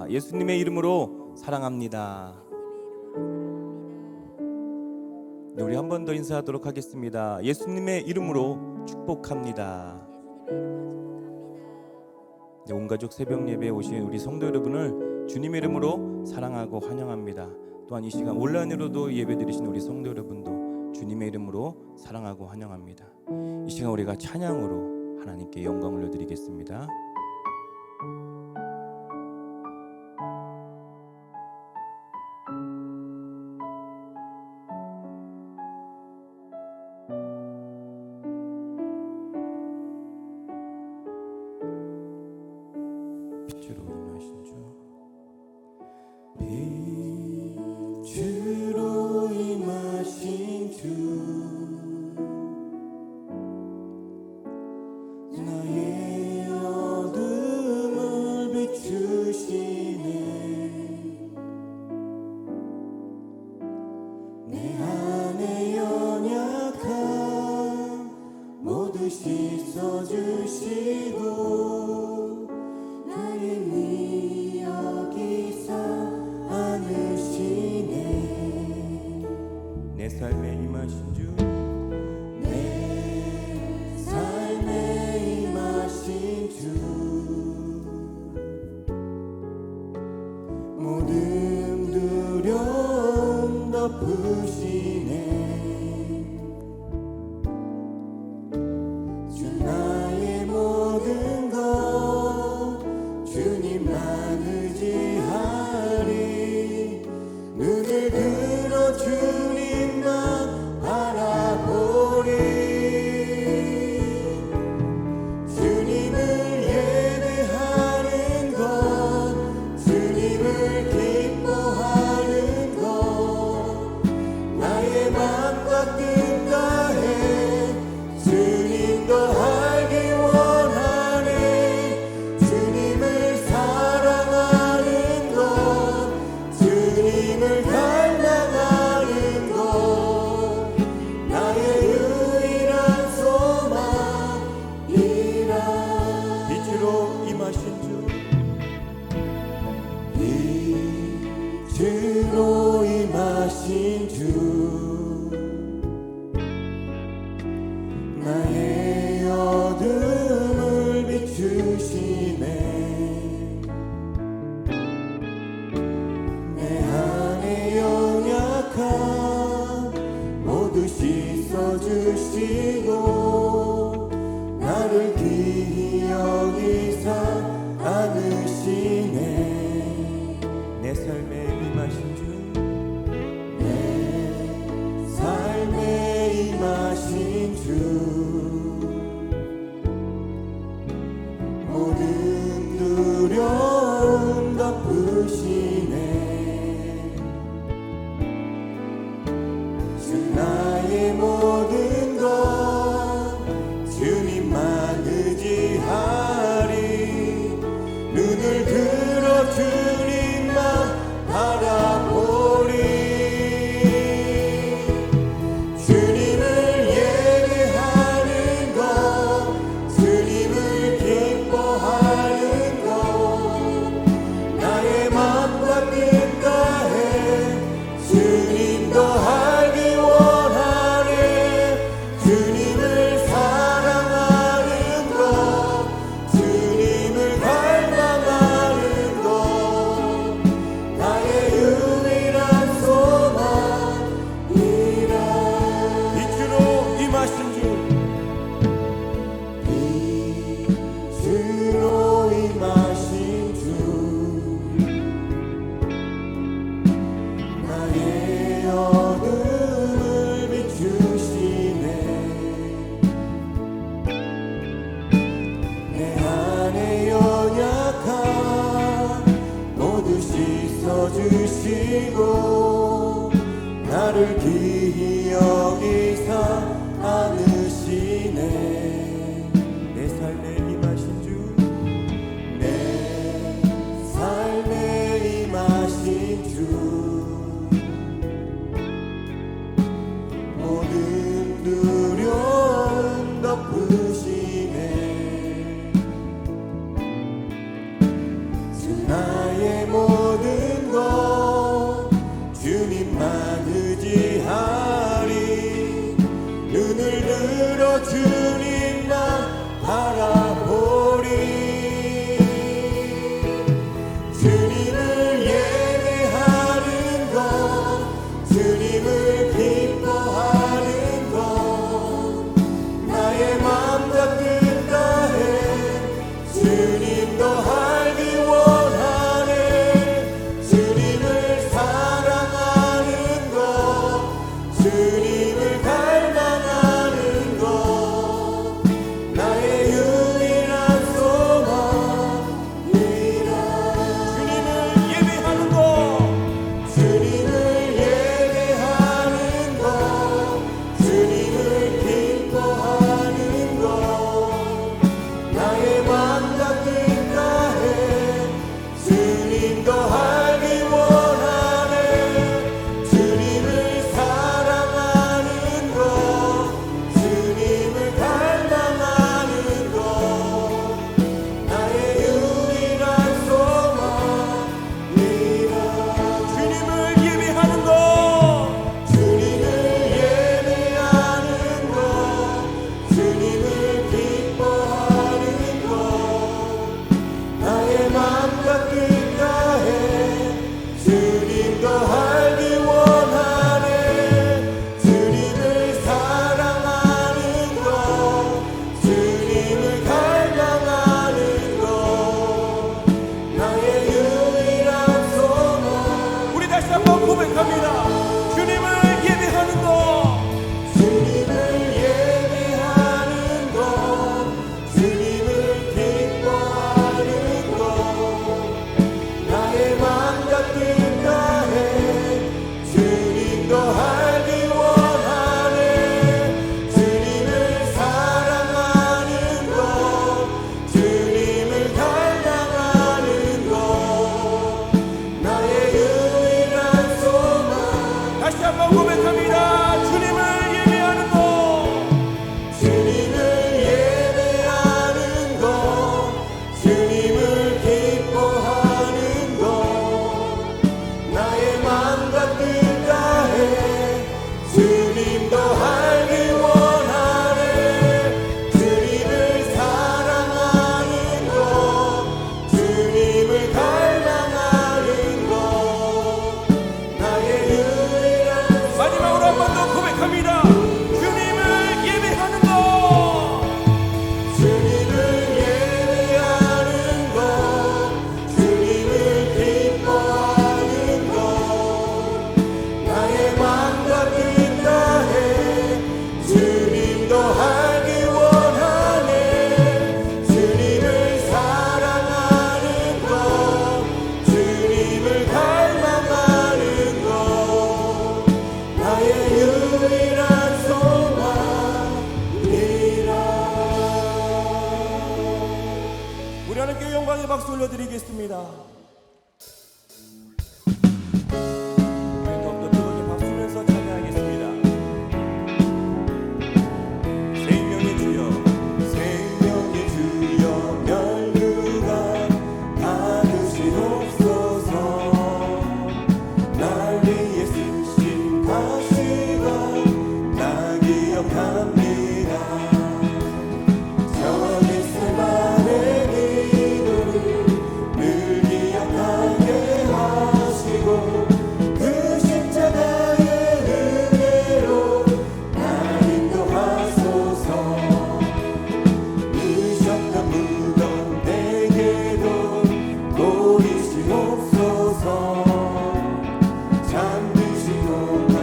예수님의 이름으로 사랑합니다. 네, 우리 한 번 더 인사하도록 하겠습니다. 예수님의 이름으로 축복합니다. 네, 온 가족 새벽 예배에 오신 우리 성도 여러분을 주님의 이름으로 사랑하고 환영합니다. 또한 이 시간 온라인으로도 예배드리신 우리 성도 여러분도 주님의 이름으로 사랑하고 환영합니다. 이 시간 우리가 찬양으로 하나님께 영광을 올려드리겠습니다. 빛으로 임하신 주, 빛으로 임하신 주, 나의 어둠을 비추시네. 내 안에 연약함 모두 씻어주시고 나의 미 여기서 안으시네. 내 삶에 임하신 주, 내 삶에 임하신 주, 모든 두려움 덮으시네. 주 나의 모든 것 주님만 의지하리. 눈을 들어 주님만 바라보리. 주님을 예배하는 것, 주님을 기뻐하는 것, 나의 맘과 뜻 다해 주님 더 알기 원하네. 주님을 사랑하는 것, 주님을 닮아가는 것, 나의 유일한 소망이라. 빛으로 임하신 주, 빛으로 임하신 주, 나의 어둠을 비추시네. 내 안에 연약함 모두 씻어주시고 나를 귀히 여기사 안으시네. 내 삶에 임하신 주, 내 삶에 임하신 주, 모든 두려움 덮으시네. 주 나의 모든 것 주님만 의지하리. 눈을 들어 주님만 바라보리. 주님을 예배하는 것, 주님을 기뻐하는 것, 나의 맘과 뜻 다해 주님 더 알기 원하네. 주님을 사랑하는 것, 주님을 닮아가는 것, 나의 유일한 소망이라. 빛으로 임하신 주, 빛으로 임하신 주, 나의 어둠을 비추시네. 내 안에 연약함 모두 씻어주시고 나를 귀히 여기사 안으시네. 내 삶에 임하신 주, 내 삶에 임하신 주, 모든 두려움 덮으시네. 주 나의 모든 주님만 의지하리. 눈을 들어 주님만 바라보리. 주님을 예배하는 것, 주님을 기뻐하는 것, 나의 맘과 뜻 다해 주님도 알기 원하네. 주님을 사랑하는 것, 주님을 갈망하는 것, 나의 유일한 소망이라. 주님을 예배하는 것, 주님을 예배하는 것, 주님을 기뻐하는 것, 나의 맘과 뜻 다해 주님도 알기 원하네. 주님을 사랑하는 것, 주님을 갈망하는 것, 나의 유일한 소망이라. 주님을 예배하는 것, 주님을 예배하는 것, 주님을 기뻐하는 것, 나의 맘과 뜻 다해 주님도 알기 원하네. 주님을 사랑하는 것, 주님을 갈망하는 것, 나의 유일한 소망. 우리 다시 한번 고백합니다. 주님을 예배하는 것, 주님을 예배하는 것, 주님을 기뻐하는 것, 나의 맘과 뜻 다해 주님도 알기 원하네. 주님을 사랑하는 것, 주님을 갈망하는 것, 나의 유일한 소망. 다시 한번 고백합니다. 주님을 예배하는 것, 주님을 예배하는 것, 주님을 기뻐하는 것, 나의 맘과 뜻 다해 주님도 알기 원하네. 주님을 사랑하는 것, 주님을 갈망하는 것, 나의 유일한. 마지막으로 한 번 더 고백합니다. 주님을 예배하는 것, 주님을 예배하는 것, 주님을 기뻐하는 것, 나의 맘과 뜻 다해 주님도 알기 원하네. 주님을 사랑하는 것, 주님을 갈망하는 것, 나의 유일한 소망이라. 우리 하나님께 영광의 박수 올려드리겠습니다. 더욱더 뜨겁게 박수면서 찬양하겠습니다. 생명의 주여, 생명의 주여, 멸류관 받으시옵소서. 날 위해 쓰신 가시관 나 기억합니다. 저 겟세마네 기도를 늘 기억하게 하시고, 그 십자가의 은혜로 날 인도하소서. 누셨던 무덤 내게도 보이시옵소서. 잠드신 동안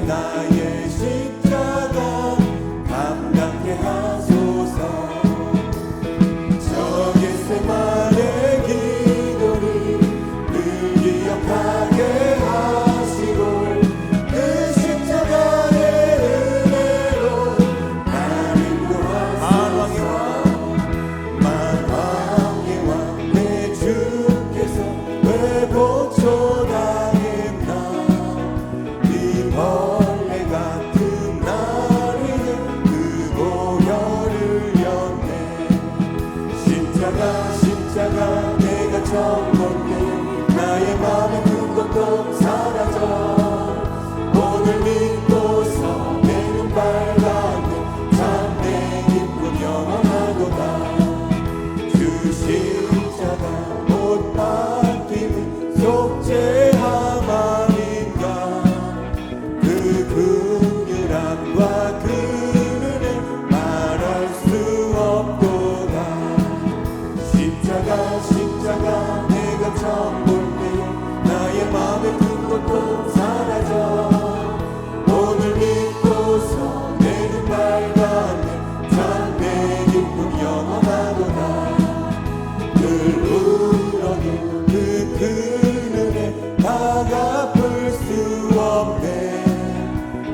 나의 십자가 감당케 하소서. 저 겟세마네 기도를 늘 기억하게 하시고 그 십자가의 은혜로 나를 구하소서. 만왕의 왕 내 주께서 왜 고초당했나. 이 벌레 같은 날 위해 그 보혈을 였네. 십자가 내가 처음 볼 때 나의 맘에 든 것도 사라져. 오늘 믿고서 내 눈 빨갛네. 참 내 기쁨 영원하도다. 주 십자가 못 박힘은 속죄함 아닌가. 그 긍휼함과 그 은혜 말할 수 없도다. 십자가 내가 처음 볼 때 나의 맘에 든 것도 사라져. 오늘 믿고서 내 눈 밝았네. 참 내 기쁨 영원하도다. 늘 울어도 그 큰 은혜 다 갚을 수 없네.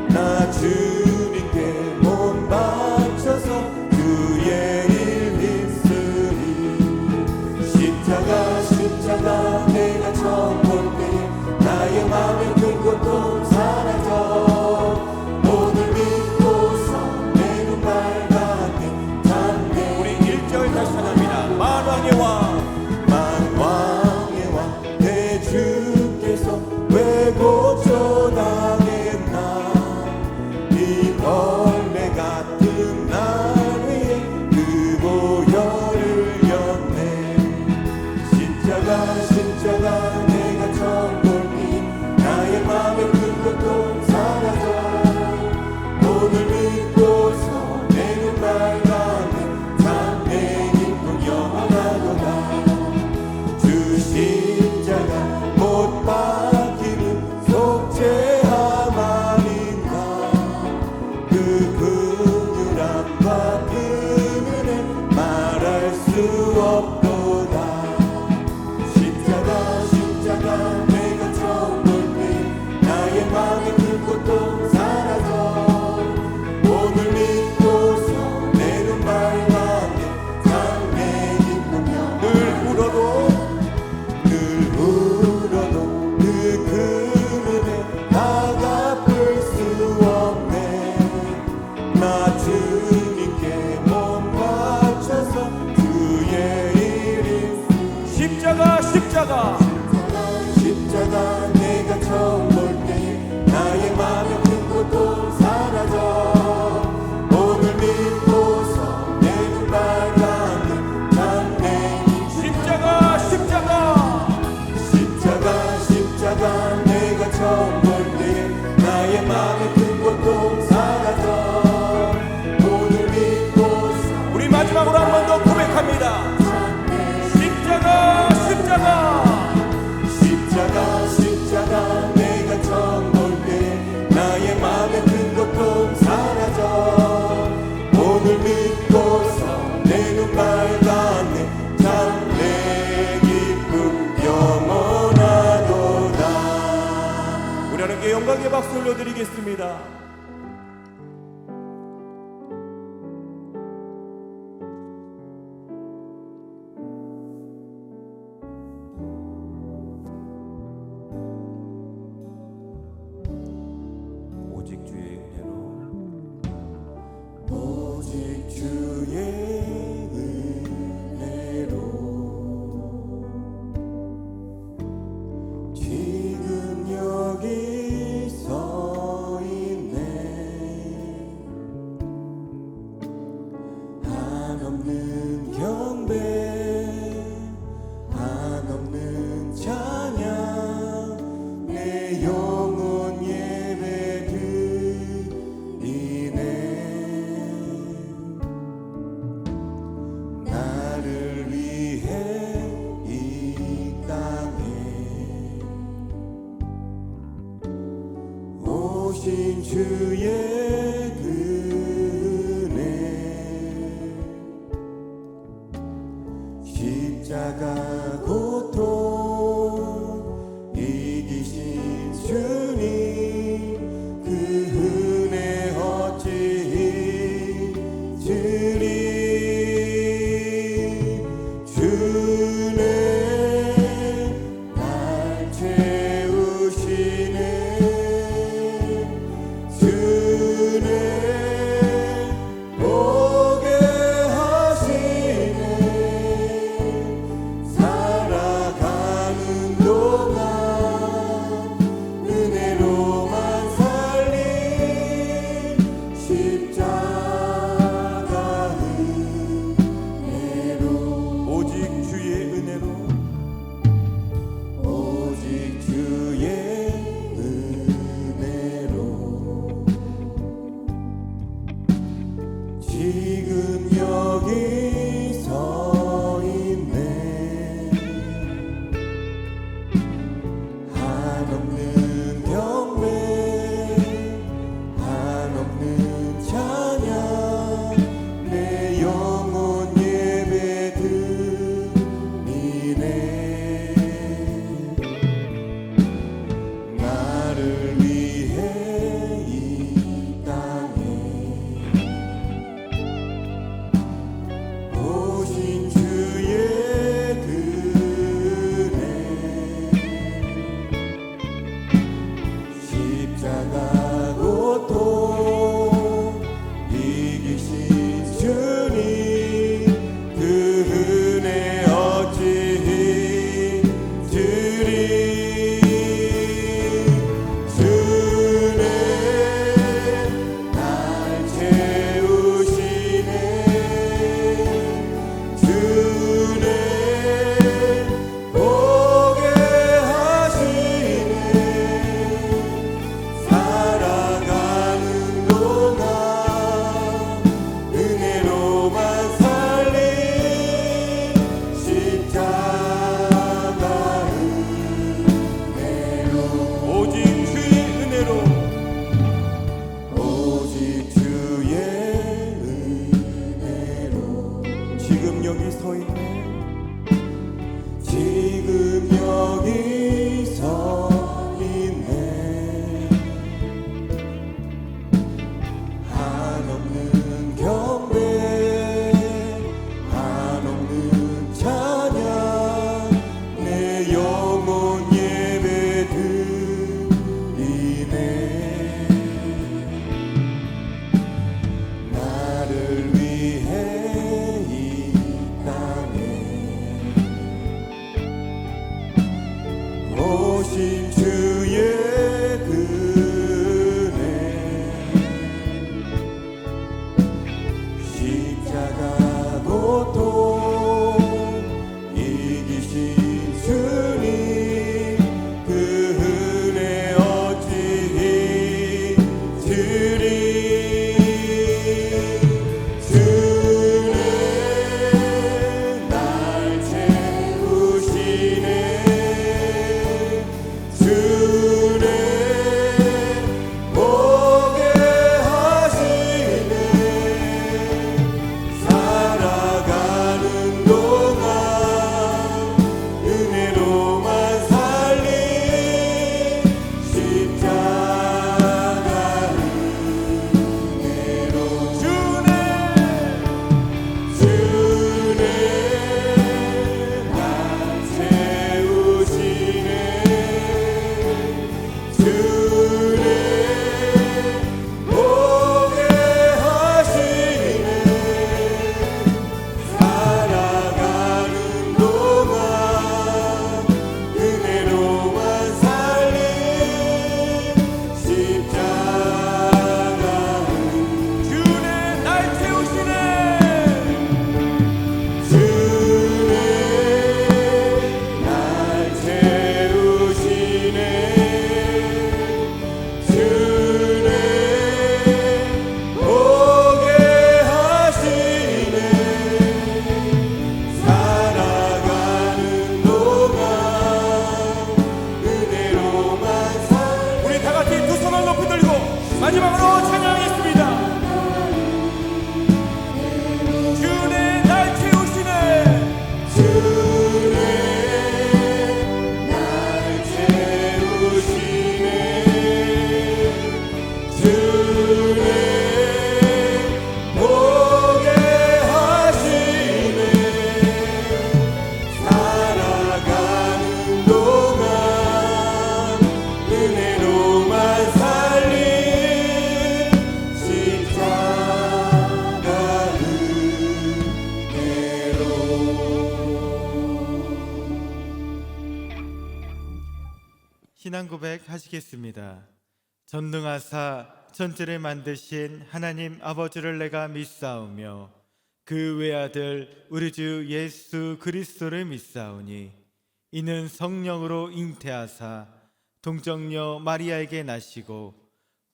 나 주님께 몸 바쳐서 주의 일 힘쓰리. 십자가 내가 처음 볼 때 나의 맘에 든 것도 사라져. 오늘 믿고서 내 눈 밝았네. 참 내 우리 1절 다시 찬양합니다. 만왕의 왕 만왕의 왕 내 주께서 왜 고초당했나. 이 벌레 같은 날 위해 그 보혈을 였네. 십자가 내가 처음 볼때 나의 맘에 든 것도 사라져. 오늘 믿고서 내 눈 밝았네. 참 내 기쁨 영원하도다. 주 십자가 못 박히는 속죄함 아닌가. 그 긍휼함과 그 은혜 말할 수 없도다. 십자가 내가 처음 볼 때 나의 맘에 든 것도 사라져. 오늘 믿고서 내 눈 밝았네. 참 내 기쁨 늘 울어도 그 큰 은혜 다 갚을 수 없네. 나 주님께 몸 바쳐서 주의 일이. 십자가 내가 처음 볼 때 나의 맘에 든 것도 사라져. 오늘 믿고서 내 눈 밝았네. 참 내 십자가 내가 처음 볼 때 나의 맘에 든 것도 사라져. 오늘 믿고서 우리 마지막으로 한 번 더 고백합니다. 십자가 내가 처음 볼 때 나의 맘에 든 것도 사라져. 오늘 믿고서 내 눈 밝았네. 참 내 기쁨 영원하도다. 우리 하나님께 영광의 박수 올려드리겠습니다. 오직 주의 은혜로 오직 주의 은혜로 지금 여기 서 있네. 한없는 경배 한없는 찬양 내 영혼 예배 드리네. 오신 주의 은혜 십자가 고통 이기신 주님 그 은혜 어찌 잊으리 주네 날 채우시네 주네 신앙 고백 하시겠습니다. 전능하사 천지를 만드신 하나님 아버지를 내가 믿사오며 그 외아들 우리 주 예수 그리스도를 믿사오니 이는 성령으로 잉태하사 동정녀 마리아에게 나시고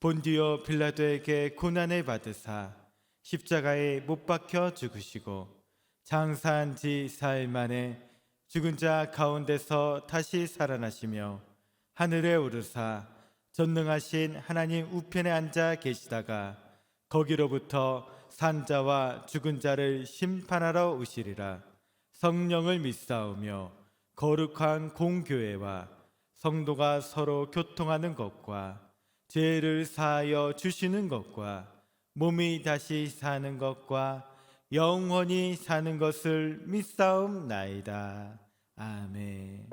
본디오 빌라도에게 고난을 받으사 십자가에 못 박혀 죽으시고 장사한 지 사흘 만에 죽은 자 가운데서 다시 살아나시며 하늘에 오르사 전능하신 하나님 우편에 앉아 계시다가 거기로부터 산자와 죽은 자를 심판하러 오시리라. 성령을 믿사오며 거룩한 공교회와 성도가 서로 교통하는 것과 죄를 사하여 주시는 것과 몸이 다시 사는 것과 영원히 사는 것을 믿사옵나이다. 아멘.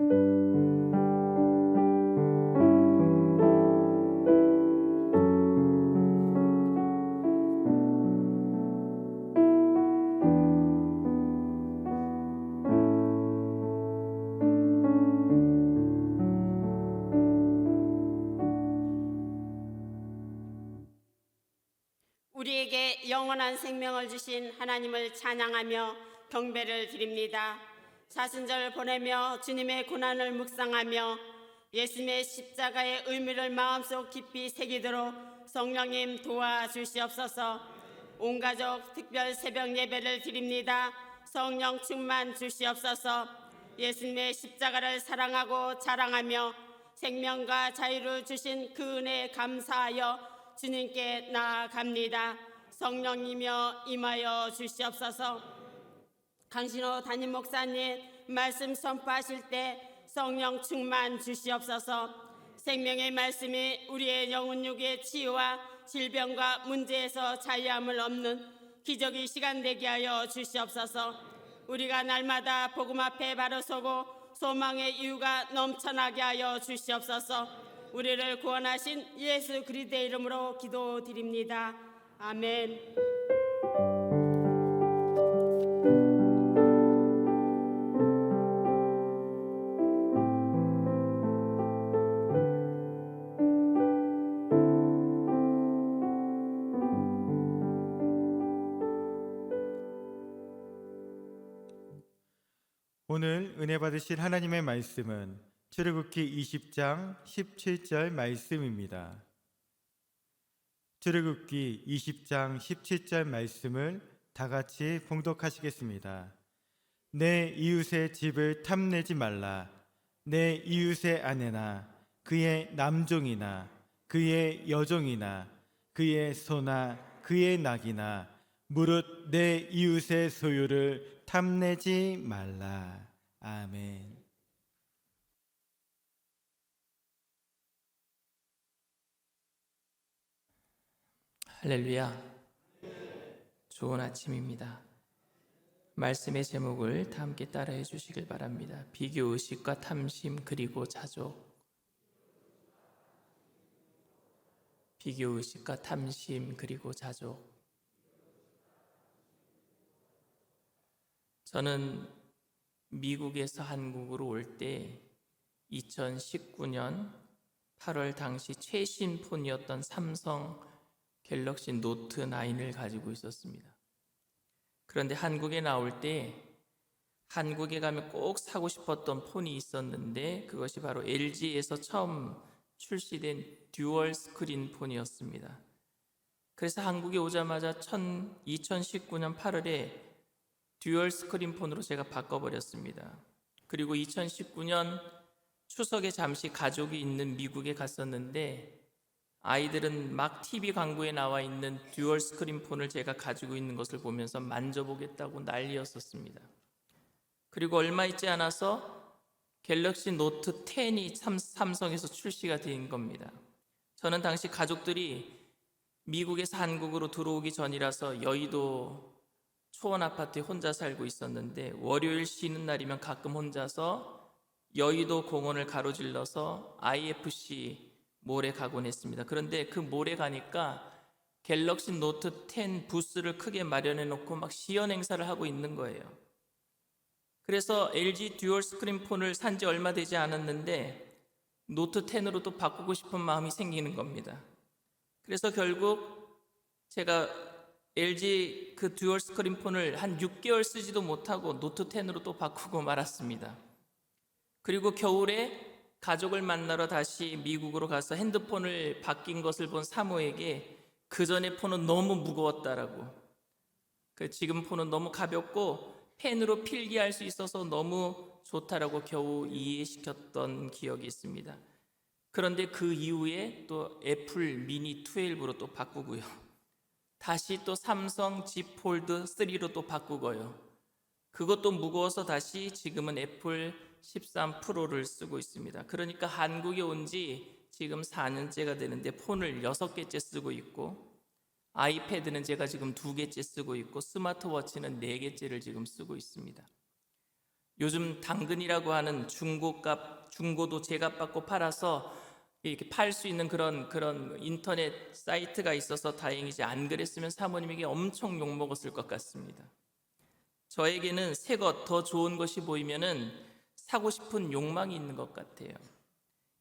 우리에게 영원한 생명을 주신 하나님을 찬양하며 경배를 드립니다. 사순절 보내며 주님의 고난을 묵상하며 예수님의 십자가의 의미를 마음속 깊이 새기도록 성령님 도와주시옵소서. 온 가족 특별 새벽 예배를 드립니다. 성령 충만 주시옵소서. 예수님의 십자가를 사랑하고 자랑하며 생명과 자유를 주신 그 은혜에 감사하여 주님께 나아갑니다. 성령이며 임하여 주시옵소서. 강신호 담임 목사님 말씀 선포하실 때 성령 충만 주시옵소서. 생명의 말씀이 우리의 영혼 육의 치유와 질병과 문제에서 자유함을 얻는 기적의 시간 되게 하여 주시옵소서. 우리가 날마다 복음 앞에 바로 서고 소망의 이유가 넘쳐나게 하여 주시옵소서. 우리를 구원하신 예수 그리스도의 이름으로 기도드립니다. 아멘. 오늘 은혜 받으실 하나님의 말씀은 출애굽기 20장 17절 말씀입니다. 출애굽기 20장 17절 말씀을 다 같이 봉독하시겠습니다. 내 이웃의 집을 탐내지 말라. 내 이웃의 아내나 그의 남종이나 그의 여종이나 그의 소나 그의 낙이나 무릇 내 이웃의 소유를 탐내지 말라. 아멘. 할렐루야. 좋은 아침입니다. 말씀의 제목을 다 함께 따라해 주시길 바랍니다. 비교의식과 탐심 그리고 자족. 비교의식과 탐심 그리고 자족. 저는 미국에서 한국으로 올 때 2019년 8월 당시 최신 폰이었던 삼성 갤럭시 노트 9을 가지고 있었습니다. 그런데 한국에 나올 때 한국에 가면 꼭 사고 싶었던 폰이 있었는데 그것이 바로 LG에서 처음 출시된 듀얼 스크린 폰이었습니다. 그래서 한국에 오자마자 2019년 8월에 듀얼 스크린 폰으로 제가 바꿔버렸습니다. 그리고 2019년 추석에 잠시 가족이 있는 미국에 갔었는데 아이들은 막 TV 광고에 나와 있는 듀얼 스크린 폰을 제가 가지고 있는 것을 보면서 만져보겠다고 난리였었습니다. 그리고 얼마 있지 않아서 갤럭시 노트 10이 삼성에서 출시가 된 겁니다. 저는 당시 가족들이 미국에서 한국으로 들어오기 전이라서 여의도 초원 아파트에 혼자 살고 있었는데 월요일 쉬는 날이면 가끔 혼자서 여의도 공원을 가로질러서 IFC 몰에 가곤 했습니다. 그런데 그 몰에 가니까 갤럭시 노트 10 부스를 크게 마련해 놓고 막 시연 행사를 하고 있는 거예요. 그래서 LG 듀얼 스크린 폰을 산 지 얼마 되지 않았는데 노트 10으로 또 바꾸고 싶은 마음이 생기는 겁니다. 그래서 결국 제가 LG 그 듀얼 스크린 폰을 한 6개월 쓰지도 못하고 노트 10으로 또 바꾸고 말았습니다. 그리고 겨울에 가족을 만나러 다시 미국으로 가서 핸드폰을 바뀐 것을 본 사모에게 그 전에 폰은 너무 무거웠다라고, 지금 폰은 너무 가볍고 펜으로 필기할 수 있어서 너무 좋다라고 겨우 이해시켰던 기억이 있습니다. 그런데 그 이후에 또 애플 미니 12로 또 바꾸고요. 다시 또 삼성 Z 폴드 3로 또 바꾸고요. 그것도 무거워서 다시 지금은 애플 13 프로를 쓰고 있습니다. 그러니까 한국에 온 지 지금 4년째가 되는데 폰을 6개째 쓰고 있고, 아이패드는 제가 지금 2개째 쓰고 있고, 스마트워치는 4개째를 지금 쓰고 있습니다. 요즘 당근이라고 하는 중고도 제값 받고 팔아서 이렇게 팔 수 있는 그런 인터넷 사이트가 있어서 다행이지, 안 그랬으면 사모님에게 엄청 욕먹었을 것 같습니다. 저에게는 새 것, 더 좋은 것이 보이면은 사고 싶은 욕망이 있는 것 같아요.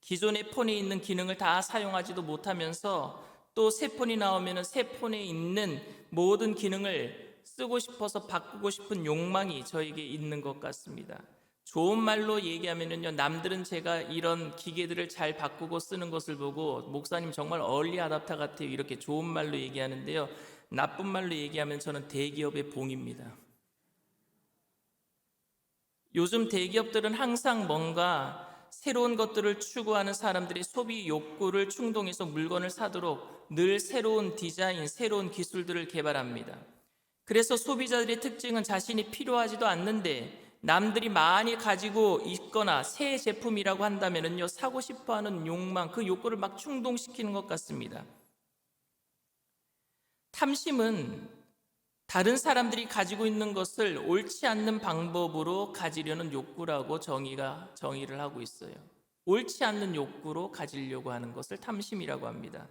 기존의 폰에 있는 기능을 다 사용하지도 못하면서 또 새 폰이 나오면은 새 폰에 있는 모든 기능을 쓰고 싶어서 바꾸고 싶은 욕망이 저에게 있는 것 같습니다. 좋은 말로 얘기하면은요, 남들은 제가 이런 기계들을 잘 바꾸고 쓰는 것을 보고 목사님 정말 얼리 아답터 같아요, 이렇게 좋은 말로 얘기하는데요, 나쁜 말로 얘기하면 저는 대기업의 봉입니다. 요즘 대기업들은 항상 뭔가 새로운 것들을 추구하는 사람들의 소비 욕구를 충동해서 물건을 사도록 늘 새로운 디자인, 새로운 기술들을 개발합니다. 그래서 소비자들의 특징은 자신이 필요하지도 않는데 남들이 많이 가지고 있거나 새 제품이라고 한다면요, 사고 싶어하는 욕망, 그 욕구를 막 충동시키는 것 같습니다. 탐심은 다른 사람들이 가지고 있는 것을 옳지 않는 방법으로 가지려는 욕구라고 정의를 하고 있어요. 옳지 않는 욕구로 가지려고 하는 것을 탐심이라고 합니다.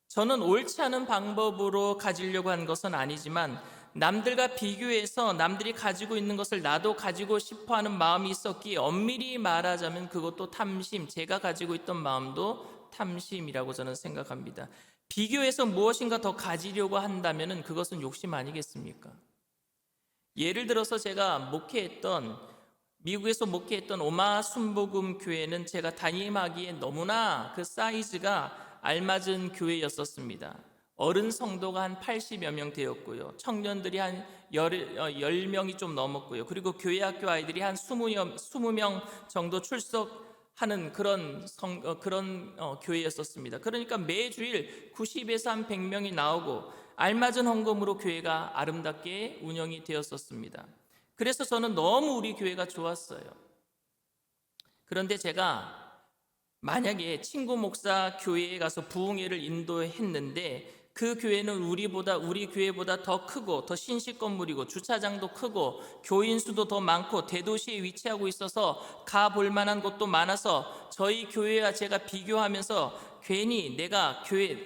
저는 옳지 않은 방법으로 가지려고 한 것은 아니지만 남들과 비교해서 남들이 가지고 있는 것을 나도 가지고 싶어하는 마음이 있었기에 엄밀히 말하자면 그것도 탐심, 제가 가지고 있던 마음도 탐심이라고 저는 생각합니다. 비교해서 무엇인가 더 가지려고 한다면 그것은 욕심 아니겠습니까? 예를 들어서 제가 미국에서 목회했던 오마 순복음 교회는 제가 담임하기에 너무나 그 사이즈가 알맞은 교회였었습니다. 어른 성도가 한 80여 명 되었고요. 청년들이 한 10명이 좀 넘었고요. 그리고 교회학교 아이들이 한 20명 정도 출석하는 그런 교회였었습니다. 그러니까 매주일 90에서 한 100명이 나오고 알맞은 헌금으로 교회가 아름답게 운영이 되었었습니다. 그래서 저는 너무 우리 교회가 좋았어요. 그런데 제가 만약에 친구 목사 교회에 가서 부흥회를 인도했는데 그 교회는 우리 교회보다 더 크고 더 신식 건물이고 주차장도 크고 교인 수도 더 많고 대도시에 위치하고 있어서 가볼 만한 곳도 많아서 저희 교회와 제가 비교하면서 괜히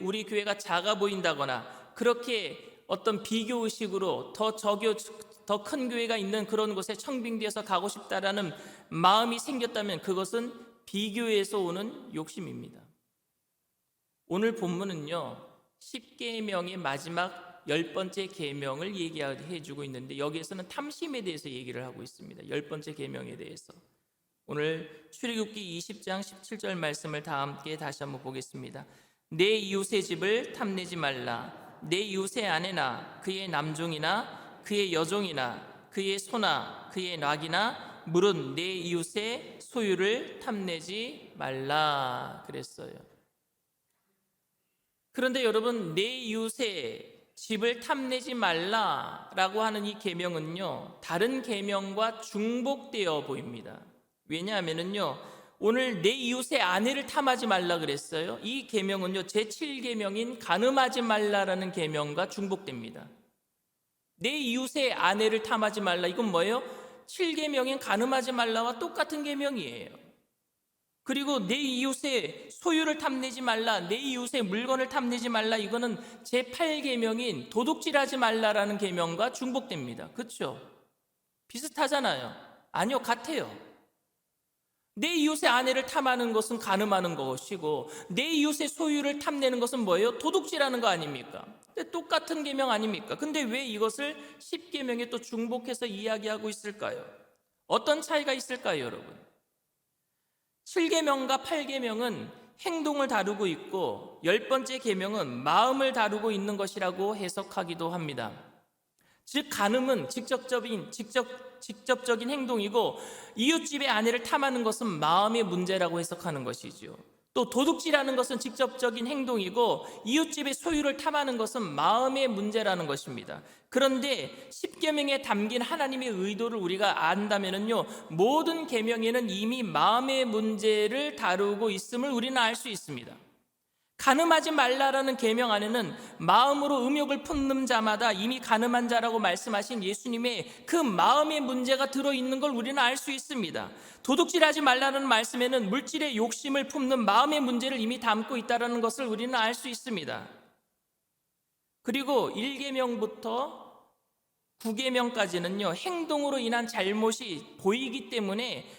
우리 교회가 작아 보인다거나 그렇게 어떤 비교 의식으로 더 큰 교회가 있는 그런 곳에 청빙되어서 가고 싶다라는 마음이 생겼다면 그것은 비교에서 오는 욕심입니다. 오늘 본문은요, 10계명의 마지막 10번째 계명을 얘기해 주고 있는데 여기에서는 탐심에 대해서 얘기를 하고 있습니다. 10번째 계명에 대해서. 오늘 출애굽기 20장 17절 말씀을 다 함께 다시 한번 보겠습니다. 내 이웃의 집을 탐내지 말라. 내 이웃의 아내나 그의 남종이나 그의 여종이나 그의 소나 그의 낙이나 물은 내 이웃의 소유를 탐내지 말라 그랬어요. 그런데 여러분, 내 이웃의 집을 탐내지 말라라고 하는 이 계명은요, 다른 계명과 중복되어 보입니다. 왜냐하면은요, 오늘 내 이웃의 아내를 탐하지 말라 그랬어요. 이 계명은요, 제7계명인 간음하지 말라라는 계명과 중복됩니다. 내 이웃의 아내를 탐하지 말라, 이건 뭐예요? 7계명인 간음하지 말라와 똑같은 계명이에요. 그리고 내 이웃의 소유를 탐내지 말라, 내 이웃의 물건을 탐내지 말라, 이거는 제8계명인 도둑질하지 말라라는 계명과 중복됩니다. 그렇죠? 비슷하잖아요. 아니요, 같아요. 내 이웃의 아내를 탐하는 것은 간음하는 것이고 내 이웃의 소유를 탐내는 것은 뭐예요? 도둑질하는 거 아닙니까? 근데 똑같은 계명 아닙니까? 근데 왜 이것을 10계명에 또 중복해서 이야기하고 있을까요? 어떤 차이가 있을까요, 여러분? 7계명과 8계명은 행동을 다루고 있고 10번째 계명은 마음을 다루고 있는 것이라고 해석하기도 합니다. 즉 간음은 직접적인 행동이고 이웃집의 아내를 탐하는 것은 마음의 문제라고 해석하는 것이죠. 또 도둑질하는 것은 직접적인 행동이고 이웃집의 소유를 탐하는 것은 마음의 문제라는 것입니다. 그런데 10계명에 담긴 하나님의 의도를 우리가 안다면요, 모든 계명에는 이미 마음의 문제를 다루고 있음을 우리는 알 수 있습니다. 간음하지 말라라는 계명 안에는 마음으로 음욕을 품는 자마다 이미 간음한 자라고 말씀하신 예수님의 그 마음의 문제가 들어있는 걸 우리는 알 수 있습니다. 도둑질하지 말라는 말씀에는 물질의 욕심을 품는 마음의 문제를 이미 담고 있다는 것을 우리는 알 수 있습니다. 그리고 1계명부터 9계명까지는요, 행동으로 인한 잘못이 보이기 때문에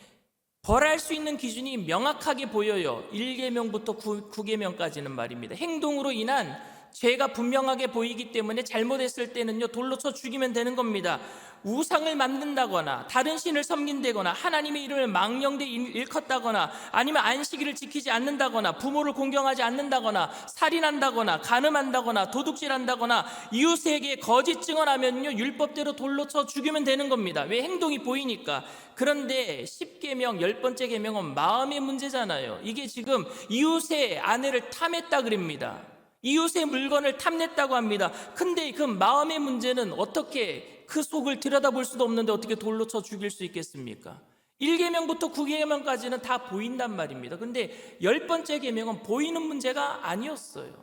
벌할 수 있는 기준이 명확하게 보여요. 1계명부터 9계명까지는 말입니다. 행동으로 인한 죄가 분명하게 보이기 때문에 잘못했을 때는요, 돌로 쳐 죽이면 되는 겁니다. 우상을 만든다거나 다른 신을 섬긴다거나 하나님의 이름을 망령되 일컫다거나 아니면 안식일을 지키지 않는다거나 부모를 공경하지 않는다거나 살인한다거나 간음한다거나 도둑질한다거나 이웃에게 거짓 증언하면요, 율법대로 돌로 쳐 죽이면 되는 겁니다. 왜? 행동이 보이니까. 그런데 10계명 10번째 계명은 마음의 문제잖아요. 이게 지금 이웃의 아내를 탐했다 그럽니다. 이웃의 물건을 탐냈다고 합니다. 근데 그 마음의 문제는 어떻게, 그 속을 들여다볼 수도 없는데 어떻게 돌로 쳐 죽일 수 있겠습니까? 1계명부터 9계명까지는 다 보인단 말입니다. 근데 10번째 계명은 보이는 문제가 아니었어요.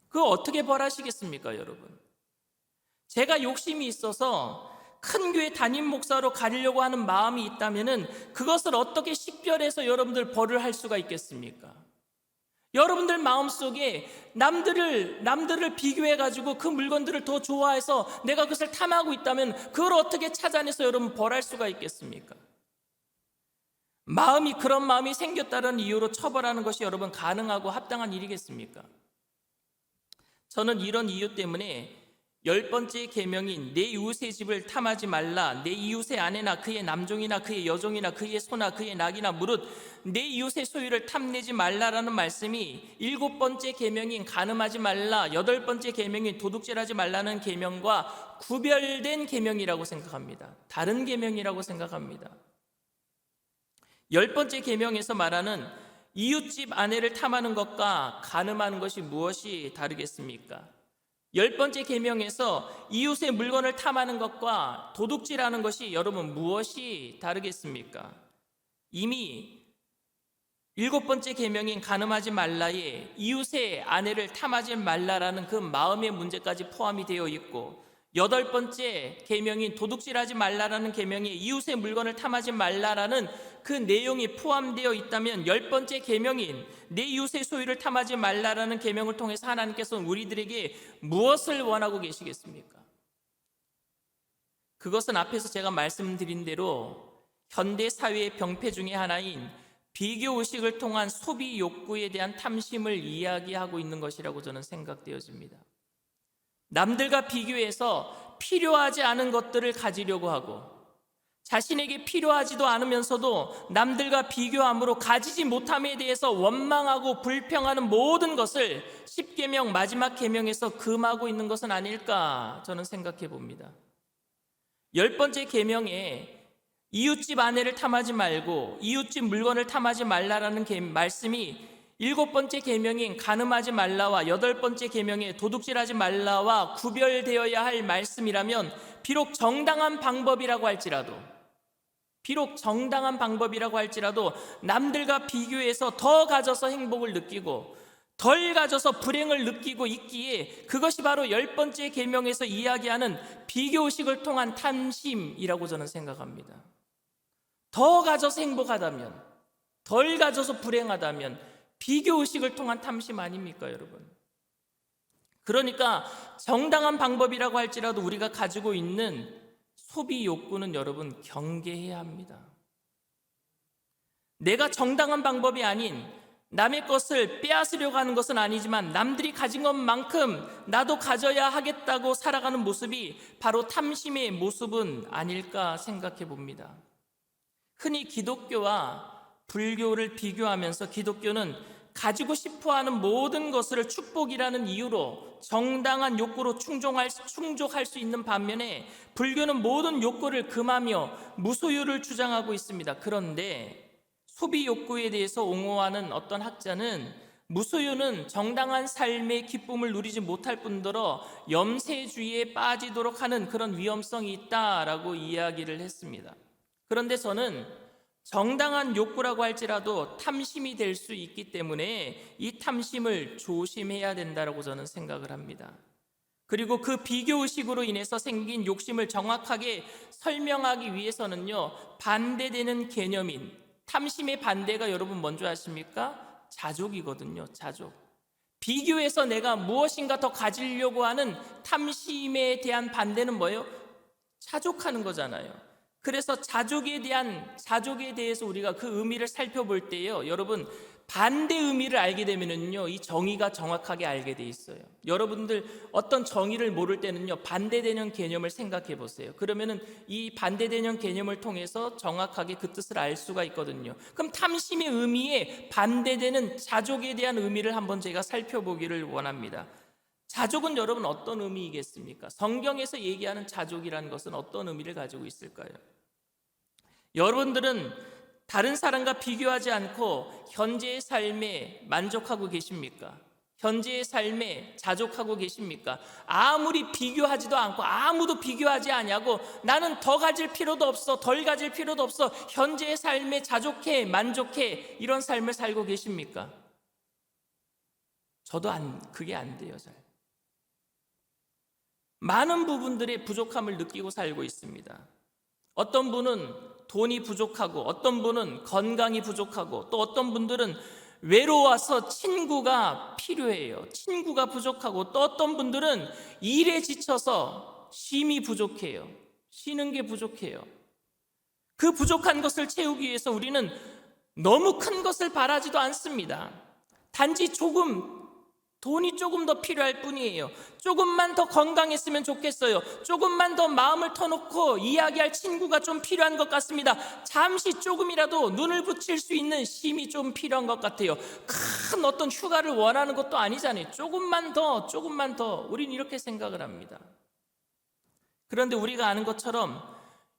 그거 어떻게 벌하시겠습니까, 여러분? 제가 욕심이 있어서 큰 교회 담임 목사로 가려고 하는 마음이 있다면은 그것을 어떻게 식별해서 여러분들 벌을 할 수가 있겠습니까? 여러분들 마음속에 남들을 비교해가지고 그 물건들을 더 좋아해서 내가 그것을 탐하고 있다면 그걸 어떻게 찾아내서 여러분 벌할 수가 있겠습니까? 그런 마음이 생겼다는 이유로 처벌하는 것이 여러분 가능하고 합당한 일이겠습니까? 저는 이런 이유 때문에 10번째 계명인 내 이웃의 집을 탐하지 말라, 내 이웃의 아내나 그의 남종이나 그의 여종이나 그의 소나 그의 낙이나 무릇 내 이웃의 소유를 탐내지 말라라는 말씀이 7번째 계명인 간음하지 말라, 8번째 계명인 도둑질하지 말라는 계명과 구별된 계명이라고 생각합니다. 다른 계명이라고 생각합니다. 10번째 계명에서 말하는 이웃집 아내를 탐하는 것과 간음하는 것이 무엇이 다르겠습니까? 10번째 계명에서 이웃의 물건을 탐하는 것과 도둑질하는 것이 여러분 무엇이 다르겠습니까? 이미 7번째 계명인 간음하지 말라에 이웃의 아내를 탐하지 말라라는 그 마음의 문제까지 포함이 되어 있고 8번째 계명인 도둑질하지 말라라는 계명에 이웃의 물건을 탐하지 말라라는 그 내용이 포함되어 있다면 10번째 계명인 내 이웃의 소유를 탐하지 말라라는 계명을 통해서 하나님께서는 우리들에게 무엇을 원하고 계시겠습니까? 그것은 앞에서 제가 말씀드린 대로 현대 사회의 병폐 중에 하나인 비교의식을 통한 소비 욕구에 대한 탐심을 이야기하고 있는 것이라고 저는 생각되어집니다. 남들과 비교해서 필요하지 않은 것들을 가지려고 하고 자신에게 필요하지도 않으면서도 남들과 비교함으로 가지지 못함에 대해서 원망하고 불평하는 모든 것을 10계명 마지막 계명에서 금하고 있는 것은 아닐까 저는 생각해 봅니다. 10번째 계명에 이웃집 아내를 탐하지 말고 이웃집 물건을 탐하지 말라라는 말씀이 7번째 계명인 간음하지 말라와 8번째 계명에 도둑질하지 말라와 구별되어야 할 말씀이라면 비록 정당한 방법이라고 할지라도 남들과 비교해서 더 가져서 행복을 느끼고 덜 가져서 불행을 느끼고 있기에 그것이 바로 10번째 계명에서 이야기하는 비교의식을 통한 탐심이라고 저는 생각합니다. 더 가져서 행복하다면, 덜 가져서 불행하다면 비교의식을 통한 탐심 아닙니까, 여러분? 그러니까 정당한 방법이라고 할지라도 우리가 가지고 있는 소비 욕구는 여러분 경계해야 합니다. 내가 정당한 방법이 아닌 남의 것을 빼앗으려고 하는 것은 아니지만 남들이 가진 것만큼 나도 가져야 하겠다고 살아가는 모습이 바로 탐심의 모습은 아닐까 생각해 봅니다. 흔히 기독교와 불교를 비교하면서 기독교는 가지고 싶어하는 모든 것을 축복이라는 이유로 정당한 욕구로 충족할 수 있는 반면에 불교는 모든 욕구를 금하며 무소유를 주장하고 있습니다. 그런데 소비 욕구에 대해서 옹호하는 어떤 학자는 무소유는 정당한 삶의 기쁨을 누리지 못할 뿐더러 염세주의에 빠지도록 하는 그런 위험성이 있다라고 이야기를 했습니다. 그런데 저는 정당한 욕구라고 할지라도 탐심이 될 수 있기 때문에 이 탐심을 조심해야 된다라고 저는 생각을 합니다. 그리고 그 비교의식으로 인해서 생긴 욕심을 정확하게 설명하기 위해서는요, 반대되는 개념인 탐심의 반대가 여러분 뭔지 아십니까? 자족이거든요. 자족. 비교해서 내가 무엇인가 더 가지려고 하는 탐심에 대한 반대는 뭐예요? 자족하는 거잖아요. 그래서 자족에 대해서 우리가 그 의미를 살펴볼 때요, 여러분 반대 의미를 알게 되면은요, 이 정의가 정확하게 알게 돼 있어요. 여러분들 어떤 정의를 모를 때는요, 반대되는 개념을 생각해 보세요. 그러면은 이 반대되는 개념을 통해서 정확하게 그 뜻을 알 수가 있거든요. 그럼 탐심의 의미에 반대되는 자족에 대한 의미를 한번 제가 살펴보기를 원합니다. 자족은 여러분 어떤 의미이겠습니까? 성경에서 얘기하는 자족이라는 것은 어떤 의미를 가지고 있을까요? 여러분들은 다른 사람과 비교하지 않고 현재의 삶에 만족하고 계십니까? 현재의 삶에 자족하고 계십니까? 아무리 비교하지도 않고 아무도 비교하지 않냐고 나는 더 가질 필요도 없어, 덜 가질 필요도 없어, 현재의 삶에 자족해, 만족해, 이런 삶을 살고 계십니까? 저도 그게 안 돼요. 잘. 많은 부분들의 부족함을 느끼고 살고 있습니다. 어떤 분은 돈이 부족하고, 어떤 분은 건강이 부족하고, 또 어떤 분들은 외로워서 친구가 필요해요. 친구가 부족하고, 또 어떤 분들은 일에 지쳐서 쉼이 부족해요. 쉬는 게 부족해요. 그 부족한 것을 채우기 위해서 우리는 너무 큰 것을 바라지도 않습니다. 단지 돈이 조금 더 필요할 뿐이에요. 조금만 더 건강했으면 좋겠어요. 조금만 더 마음을 터놓고 이야기할 친구가 좀 필요한 것 같습니다. 잠시 조금이라도 눈을 붙일 수 있는 쉼이 좀 필요한 것 같아요. 큰 어떤 휴가를 원하는 것도 아니잖아요. 조금만 더 우린 이렇게 생각을 합니다. 그런데 우리가 아는 것처럼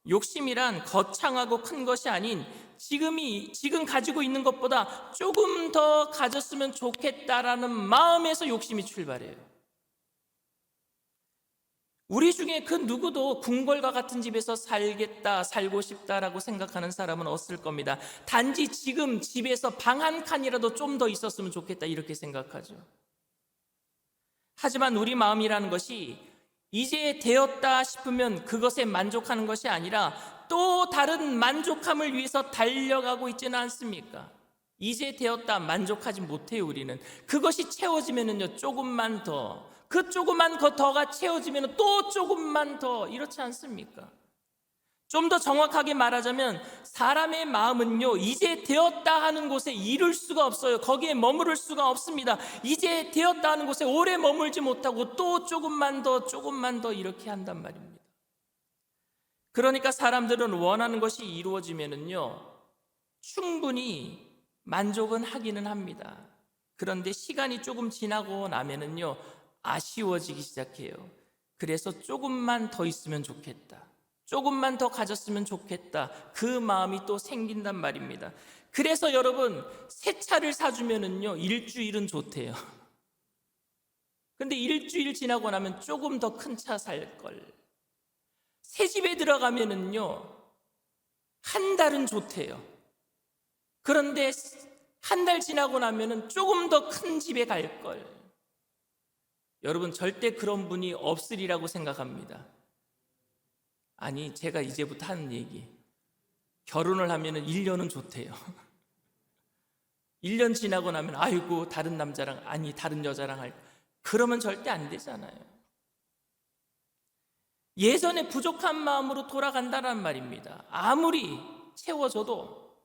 욕심이란 거창하고 큰 것이 아닌 지금 가지고 있는 것보다 조금 더 가졌으면 좋겠다라는 마음에서 욕심이 출발해요. 우리 중에 그 누구도 궁궐과 같은 집에서 살고 싶다라고 생각하는 사람은 없을 겁니다. 단지 지금 집에서 방 한 칸이라도 좀 더 있었으면 좋겠다 이렇게 생각하죠. 하지만 우리 마음이라는 것이 이제 되었다 싶으면 그것에 만족하는 것이 아니라 또 다른 만족함을 위해서 달려가고 있지는 않습니까? 이제 되었다 만족하지 못해요. 우리는 그것이 채워지면은요, 조금만 더, 그 조금만 더가 채워지면 또 조금만 더, 이렇지 않습니까? 좀 더 정확하게 말하자면 사람의 마음은요, 이제 되었다 하는 곳에 이룰 수가 없어요. 거기에 머무를 수가 없습니다. 이제 되었다 하는 곳에 오래 머물지 못하고 또 조금만 더 이렇게 한단 말입니다. 그러니까 사람들은 원하는 것이 이루어지면은요, 충분히 만족은 하기는 합니다. 그런데 시간이 조금 지나고 나면은요, 아쉬워지기 시작해요. 그래서 조금만 더 있으면 좋겠다, 조금만 더 가졌으면 좋겠다, 그 마음이 또 생긴단 말입니다. 그래서 여러분, 새 차를 사주면은요, 일주일은 좋대요. 근데 일주일 지나고 나면 조금 더 큰 차 살 걸. 새 집에 들어가면은요, 한 달은 좋대요. 그런데 한 달 지나고 나면은 조금 더 큰 집에 갈 걸. 여러분, 절대 그런 분이 없으리라고 생각합니다. 아니, 제가 이제부터 하는 얘기, 결혼을 하면은 1년은 좋대요. 1년 지나고 나면 아이고 다른 남자랑, 아니 다른 여자랑 할, 그러면 절대 안 되잖아요. 예전에 부족한 마음으로 돌아간다는 말입니다. 아무리 채워줘도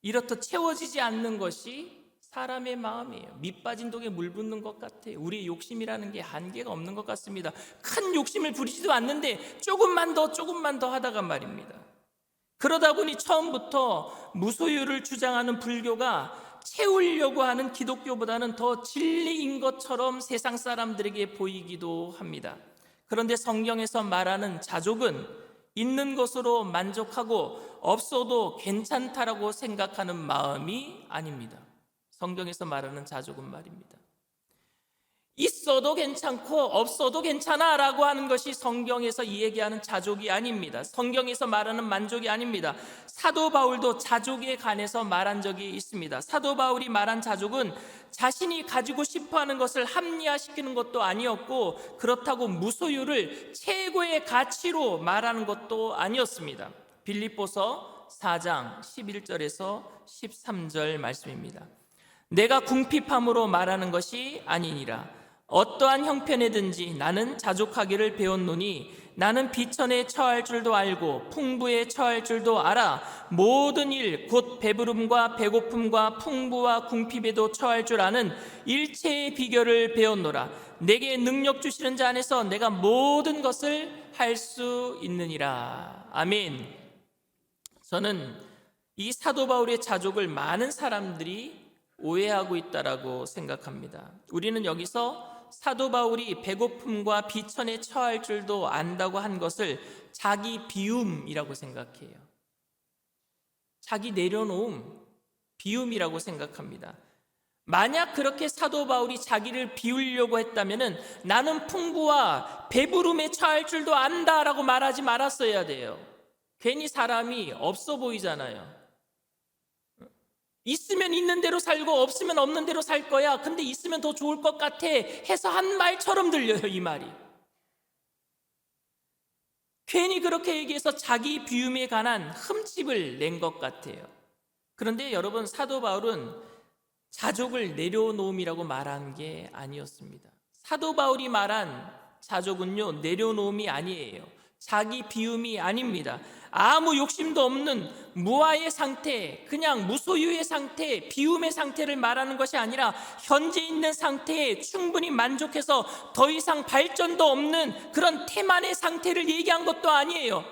이렇듯 채워지지 않는 것이 사람의 마음이에요. 밑 빠진 독에 물 붓는 것 같아요. 우리의 욕심이라는 게 한계가 없는 것 같습니다. 큰 욕심을 부리지도 않는데 조금만 더 하다가 말입니다. 그러다 보니 처음부터 무소유를 주장하는 불교가 채우려고 하는 기독교보다는 더 진리인 것처럼 세상 사람들에게 보이기도 합니다. 그런데 성경에서 말하는 자족은 있는 것으로 만족하고 없어도 괜찮다라고 생각하는 마음이 아닙니다. 성경에서 말하는 자족은 말입니다. 있어도 괜찮고 없어도 괜찮아 라고 하는 것이 성경에서 이야기하는 자족이 아닙니다. 성경에서 말하는 만족이 아닙니다. 사도 바울도 자족에 관해서 말한 적이 있습니다. 사도 바울이 말한 자족은 자신이 가지고 싶어하는 것을 합리화시키는 것도 아니었고, 그렇다고 무소유를 최고의 가치로 말하는 것도 아니었습니다. 빌립보서 4장 11절에서 13절 말씀입니다. 내가 궁핍함으로 말하는 것이 아니니라. 어떠한 형편에든지 나는 자족하기를 배웠노니 나는 비천에 처할 줄도 알고 풍부에 처할 줄도 알아. 모든 일 곧 배부름과 배고픔과 풍부와 궁핍에도 처할 줄 아는 일체의 비결을 배웠노라. 내게 능력 주시는 자 안에서 내가 모든 것을 할 수 있느니라. 아멘. 저는 이 사도 바울의 자족을 많은 사람들이 오해하고 있다라고 생각합니다. 우리는 여기서 사도 바울이 배고픔과 비천에 처할 줄도 안다고 한 것을 자기 비움이라고 생각해요. 자기 내려놓음, 비움이라고 생각합니다. 만약 그렇게 사도 바울이 자기를 비우려고 했다면 나는 풍부와 배부름에 처할 줄도 안다라고 말하지 말았어야 돼요. 괜히 사람이 없어 보이잖아요. 있으면 있는 대로 살고 없으면 없는 대로 살 거야. 근데 있으면 더 좋을 것 같아 해서 한 말처럼 들려요, 이 말이. 괜히 그렇게 얘기해서 자기 비움에 관한 흠집을 낸 것 같아요. 그런데 여러분, 사도 바울은 자족을 내려놓음이라고 말한 게 아니었습니다. 사도 바울이 말한 자족은요, 내려놓음이 아니에요. 자기 비움이 아닙니다. 아무 욕심도 없는 무아의 상태, 그냥 무소유의 상태, 비움의 상태를 말하는 것이 아니라 현재 있는 상태에 충분히 만족해서 더 이상 발전도 없는 그런 태만의 상태를 얘기한 것도 아니에요.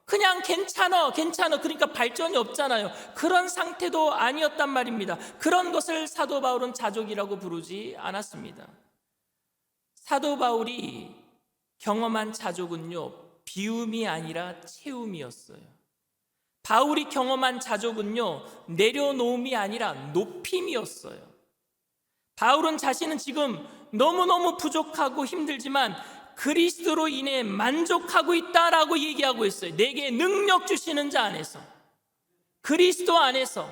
그냥 괜찮아 그러니까 발전이 없잖아요. 그런 상태도 아니었단 말입니다. 그런 것을 사도 바울은 자족이라고 부르지 않았습니다. 사도 바울이 경험한 자족은요, 비움이 아니라 채움이었어요. 바울이 경험한 자족은요, 내려놓음이 아니라 높임이었어요. 바울은 자신은 지금 너무너무 부족하고 힘들지만 그리스도로 인해 만족하고 있다라고 얘기하고 있어요. 내게 능력 주시는 자 안에서, 그리스도 안에서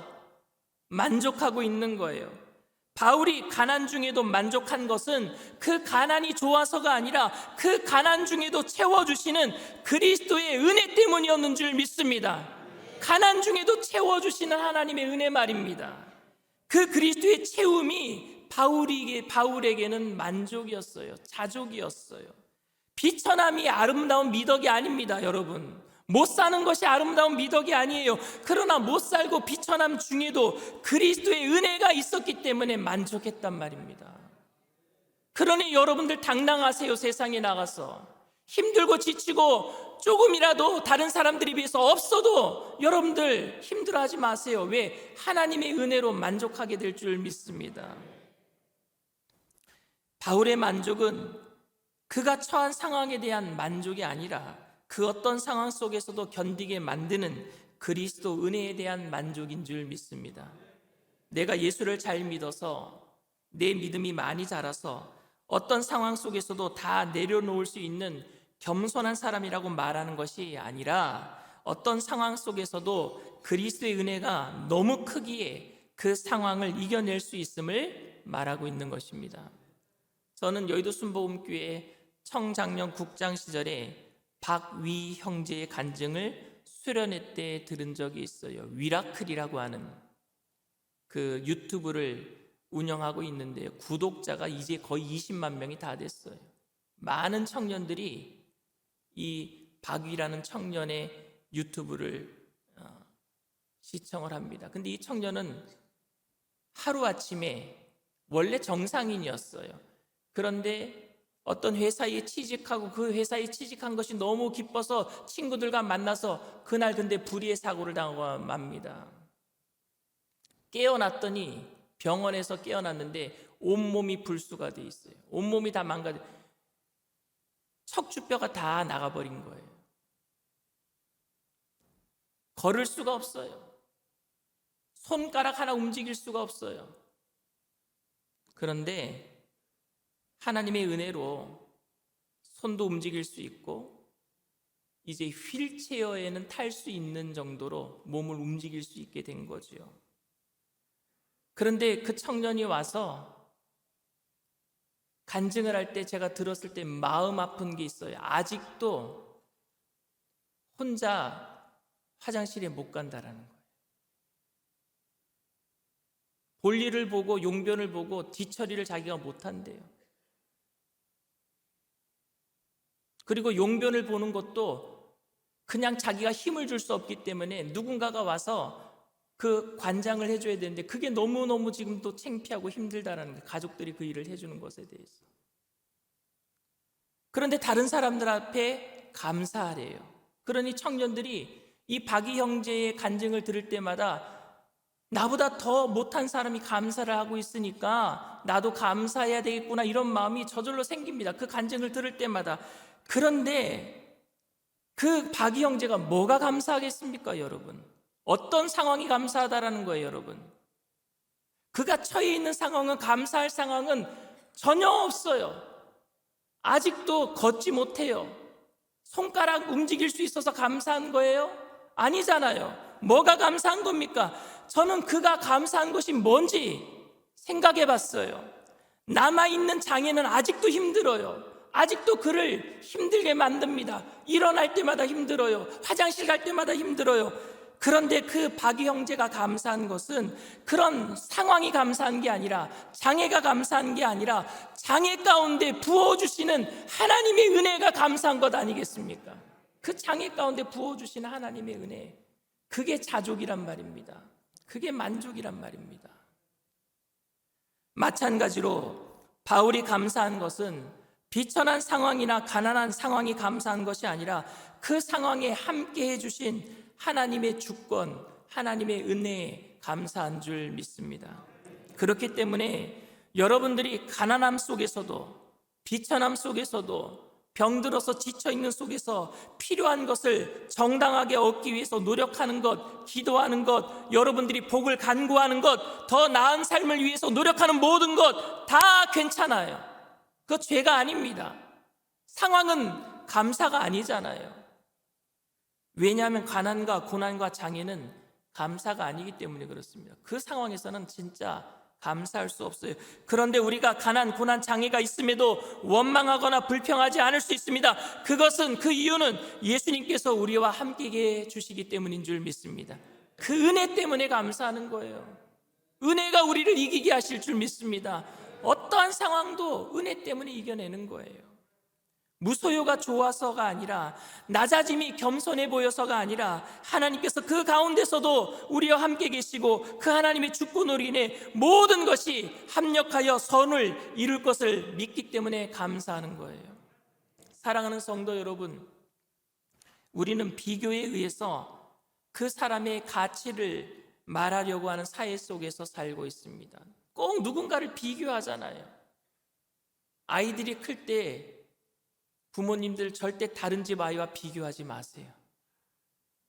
만족하고 있는 거예요. 바울이 가난 중에도 만족한 것은 그 가난이 좋아서가 아니라 그 가난 중에도 채워주시는 그리스도의 은혜 때문이었는 줄 믿습니다. 가난 중에도 채워주시는 하나님의 은혜 말입니다. 그 그리스도의 채움이 바울에게는 만족이었어요. 자족이었어요. 비천함이 아름다운 미덕이 아닙니다, 여러분. 못 사는 것이 아름다운 미덕이 아니에요. 그러나 못 살고 비천함 중에도 그리스도의 은혜가 있었기 때문에 만족했단 말입니다. 그러니 여러분들 당당하세요. 세상에 나가서 힘들고 지치고 조금이라도 다른 사람들에 비해서 없어도 여러분들 힘들어하지 마세요. 왜? 하나님의 은혜로 만족하게 될 줄 믿습니다. 바울의 만족은 그가 처한 상황에 대한 만족이 아니라 그 어떤 상황 속에서도 견디게 만드는 그리스도 은혜에 대한 만족인 줄 믿습니다. 내가 예수를 잘 믿어서 내 믿음이 많이 자라서 어떤 상황 속에서도 다 내려놓을 수 있는 겸손한 사람이라고 말하는 것이 아니라 어떤 상황 속에서도 그리스도의 은혜가 너무 크기에 그 상황을 이겨낼 수 있음을 말하고 있는 것입니다. 저는 여의도 순복음교회 청장년 국장 시절에 박위 형제의 간증을 수련회 때 들은 적이 있어요. 위라클이라고 하는 그 유튜브를 운영하고 있는데요, 구독자가 이제 거의 20만 명이 다 됐어요. 많은 청년들이 이 박위라는 청년의 유튜브를 시청을 합니다. 근데 이 청년은 하루아침에 원래 정상인이었어요. 그런데 어떤 회사에 취직하고 그 회사에 취직한 것이 너무 기뻐서 친구들과 만나서 그날 근데 불의의 사고를 당하고 맙니다. 깨어났더니 병원에서 깨어났는데 온몸이 불수가 돼 있어요. 온몸이 다 망가져, 척추뼈가 다 나가버린 거예요. 걸을 수가 없어요. 손가락 하나 움직일 수가 없어요. 그런데 하나님의 은혜로 손도 움직일 수 있고 이제 휠체어에는 탈 수 있는 정도로 몸을 움직일 수 있게 된 거죠. 그런데 그 청년이 와서 간증을 할 때 제가 들었을 때 마음 아픈 게 있어요. 아직도 혼자 화장실에 못 간다라는 거예요. 볼일을 보고 용변을 보고 뒤처리를 자기가 못 한대요. 그리고 용변을 보는 것도 그냥 자기가 힘을 줄 수 없기 때문에 누군가가 와서 그 관장을 해줘야 되는데 그게 너무너무 지금 또 창피하고 힘들다라는 거예요. 가족들이 그 일을 해주는 것에 대해서. 그런데 다른 사람들 앞에 감사하래요. 그러니 청년들이 이 박이 형제의 간증을 들을 때마다 나보다 더 못한 사람이 감사를 하고 있으니까 나도 감사해야 되겠구나, 이런 마음이 저절로 생깁니다. 그 간증을 들을 때마다. 그런데 그 박이 형제가 뭐가 감사하겠습니까, 여러분? 어떤 상황이 감사하다라는 거예요, 여러분? 그가 처해 있는 상황은, 감사할 상황은 전혀 없어요. 아직도 걷지 못해요. 손가락 움직일 수 있어서 감사한 거예요? 아니잖아요. 뭐가 감사한 겁니까? 저는 그가 감사한 것이 뭔지 생각해 봤어요. 남아있는 장애는 아직도 힘들어요. 아직도 그를 힘들게 만듭니다. 일어날 때마다 힘들어요. 화장실 갈 때마다 힘들어요. 그런데 그 박이 형제가 감사한 것은 그런 상황이 감사한 게 아니라, 장애가 감사한 게 아니라 장애 가운데 부어주시는 하나님의 은혜가 감사한 것 아니겠습니까? 그 장애 가운데 부어주시는 하나님의 은혜, 그게 자족이란 말입니다. 그게 만족이란 말입니다. 마찬가지로 바울이 감사한 것은 비천한 상황이나 가난한 상황이 감사한 것이 아니라 그 상황에 함께 해주신 하나님의 주권, 하나님의 은혜에 감사한 줄 믿습니다. 그렇기 때문에 여러분들이 가난함 속에서도, 비천함 속에서도, 병들어서 지쳐있는 속에서 필요한 것을 정당하게 얻기 위해서 노력하는 것, 기도하는 것, 여러분들이 복을 간구하는 것, 더 나은 삶을 위해서 노력하는 모든 것 다 괜찮아요. 그거 죄가 아닙니다. 상황은 감사가 아니잖아요. 왜냐하면 가난과 고난과 장애는 감사가 아니기 때문에 그렇습니다. 그 상황에서는 진짜 감사할 수 없어요. 그런데 우리가 가난, 고난, 장애가 있음에도 원망하거나 불평하지 않을 수 있습니다. 그것은, 그 이유는 예수님께서 우리와 함께 해주시기 때문인 줄 믿습니다. 그 은혜 때문에 감사하는 거예요. 은혜가 우리를 이기게 하실 줄 믿습니다. 어떠한 상황도 은혜 때문에 이겨내는 거예요. 무소유가 좋아서가 아니라, 낮아짐이 겸손해 보여서가 아니라, 하나님께서 그 가운데서도 우리와 함께 계시고 그 하나님의 주권으로 인해 모든 것이 합력하여 선을 이룰 것을 믿기 때문에 감사하는 거예요. 사랑하는 성도 여러분, 우리는 비교에 의해서 그 사람의 가치를 말하려고 하는 사회 속에서 살고 있습니다. 꼭 누군가를 비교하잖아요. 아이들이 클 때 부모님들 절대 다른 집 아이와 비교하지 마세요.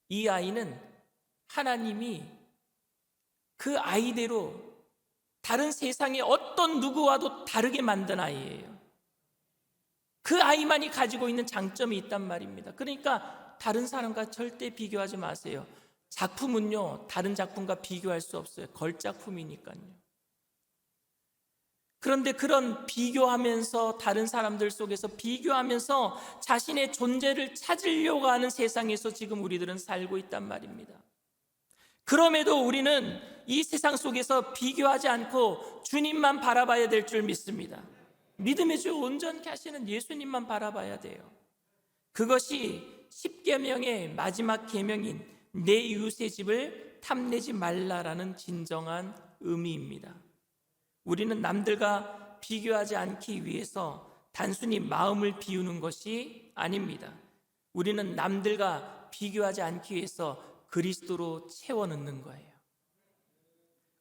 이 아이는 하나님이 그 아이대로 다른 세상의 어떤 누구와도 다르게 만든 아이예요. 그 아이만이 가지고 있는 장점이 있단 말입니다. 그러니까 다른 사람과 절대 비교하지 마세요. 작품은요, 다른 작품과 비교할 수 없어요. 걸작품이니까요. 그런데 그런 비교하면서, 다른 사람들 속에서 비교하면서 자신의 존재를 찾으려고 하는 세상에서 지금 우리들은 살고 있단 말입니다. 그럼에도 우리는 이 세상 속에서 비교하지 않고 주님만 바라봐야 될 줄 믿습니다. 믿음의 주 온전케 하시는 예수님만 바라봐야 돼요. 그것이 10계명의 마지막 계명인 내 이웃의 집을 탐내지 말라라는 진정한 의미입니다. 우리는 남들과 비교하지 않기 위해서 단순히 마음을 비우는 것이 아닙니다. 우리는 남들과 비교하지 않기 위해서 그리스도로 채워 넣는 거예요.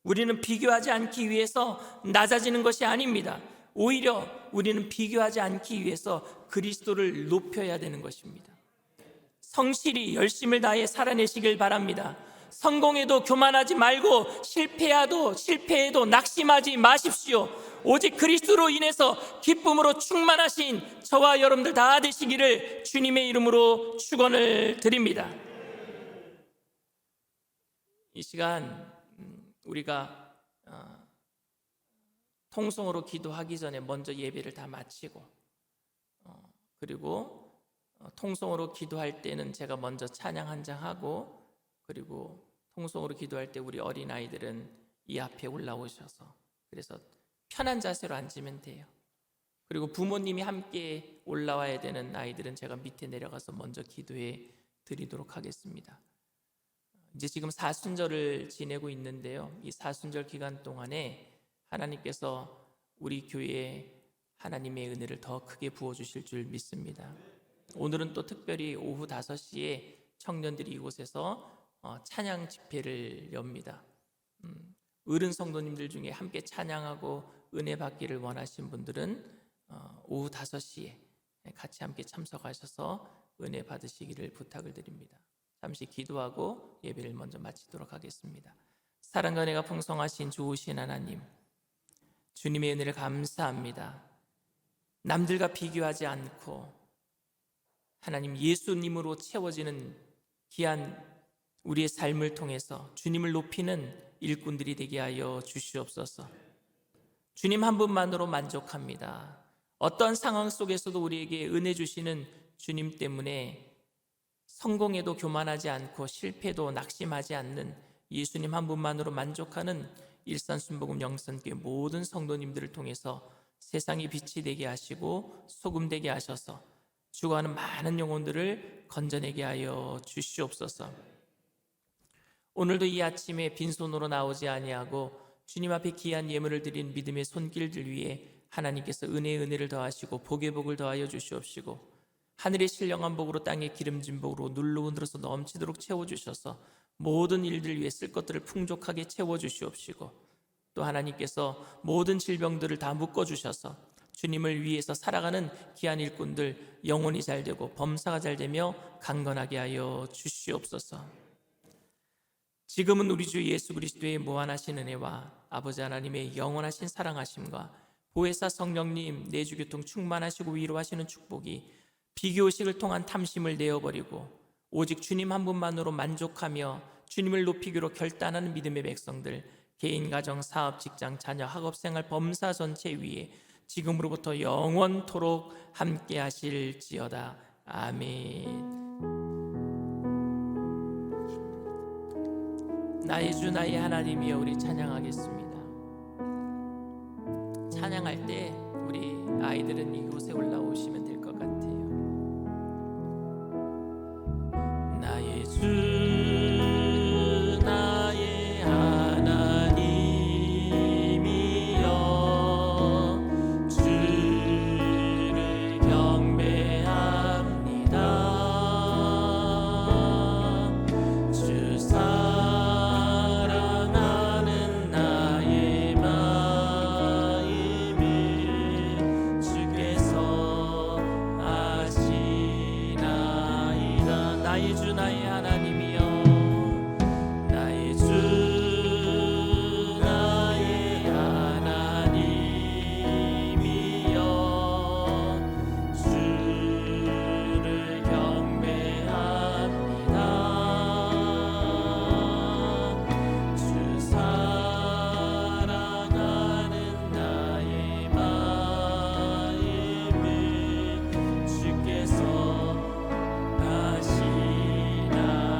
우리는 비교하지 않기 위해서 낮아지는 것이 아닙니다. 오히려 우리는 비교하지 않기 위해서 그리스도를 높여야 되는 것입니다. 성실히 열심을 다해 살아내시길 바랍니다. 성공해도 교만하지 말고 실패해도 낙심하지 마십시오. 오직 그리스도로 인해서 기쁨으로 충만하신 저와 여러분들 다 되시기를 주님의 이름으로 축원을 드립니다. 이 시간 우리가 통성으로 기도하기 전에 먼저 예배를 다 마치고 그리고 통성으로 기도할 때는 제가 먼저 찬양 한 장 하고 그리고 통성으로 기도할 때 우리 어린아이들은 이 앞에 올라오셔서 그래서 편한 자세로 앉으면 돼요. 그리고 부모님이 함께 올라와야 되는 아이들은 제가 밑에 내려가서 먼저 기도해 드리도록 하겠습니다. 이제 지금 사순절을 지내고 있는데요. 이 사순절 기간 동안에 하나님께서 우리 교회에 하나님의 은혜를 더 크게 부어주실 줄 믿습니다. 오늘은 또 특별히 오후 5시에 청년들이 이곳에서 찬양 집회를 엽니다. 어른 성도님들 중에 함께 찬양하고 은혜 받기를 원하신 분들은 오후 5시에 같이 함께 참석하셔서 은혜 받으시기를 부탁을 드립니다. 잠시 기도하고 예배를 먼저 마치도록 하겠습니다. 사랑과 은혜가 풍성하신 좋으신 하나님, 주님의 은혜를 감사합니다. 남들과 비교하지 않고 하나님 예수님으로 채워지는 귀한 우리의 삶을 통해서 주님을 높이는 일꾼들이 되게 하여 주시옵소서. 주님 한 분만으로 만족합니다. 어떠한 상황 속에서도 우리에게 은혜 주시는 주님 때문에 성공해도 교만하지 않고 실패도 낙심하지 않는 예수님 한 분만으로 만족하는 일산순복음 영선교회 모든 성도님들을 통해서 세상의 빛이 되게 하시고 소금 되게 하셔서 죽어가는 많은 영혼들을 건져내게 하여 주시옵소서. 오늘도 이 아침에 빈손으로 나오지 아니하고 주님 앞에 귀한 예물을 드린 믿음의 손길들 위에 하나님께서 은혜를 더하시고 복의 복을 더하여 주시옵시고 하늘의 신령한 복으로 땅의 기름진 복으로 눌러서 넘치도록 채워주셔서 모든 일들 위해 쓸 것들을 풍족하게 채워주시옵시고 또 하나님께서 모든 질병들을 다 묶어주셔서 주님을 위해서 살아가는 귀한 일꾼들 영혼이 잘되고 범사가 잘되며 강건하게 하여 주시옵소서. 지금은 우리 주 예수 그리스도의 무한하신 은혜와 아버지 하나님의 영원하신 사랑하심과 보혜사 성령님 내주교통 충만하시고 위로하시는 축복이 비교의식을 통한 탐심을 내어버리고 오직 주님 한 분만으로 만족하며 주님을 높이기로 결단하는 믿음의 백성들 개인, 가정, 사업, 직장, 자녀, 학업생활, 범사 전체 위에 지금으로부터 영원토록 함께 하실지어다. 아멘. 나의 주 나의 하나님이여 우리 찬양하겠습니다. 찬양할 때 우리 아이들은 이곳에 올라오시면 될 것 같아요. 나의 주 나의 하나님이여 주를 경배합니다. 주 사랑하는 나의 마음을 주께서 아시나이다. 나의 주 나의 하나님이여 나의 주 나의 하나님이여 주를 경배합니다. 주 사랑하는 나의 마음을 주께서 아시나이다.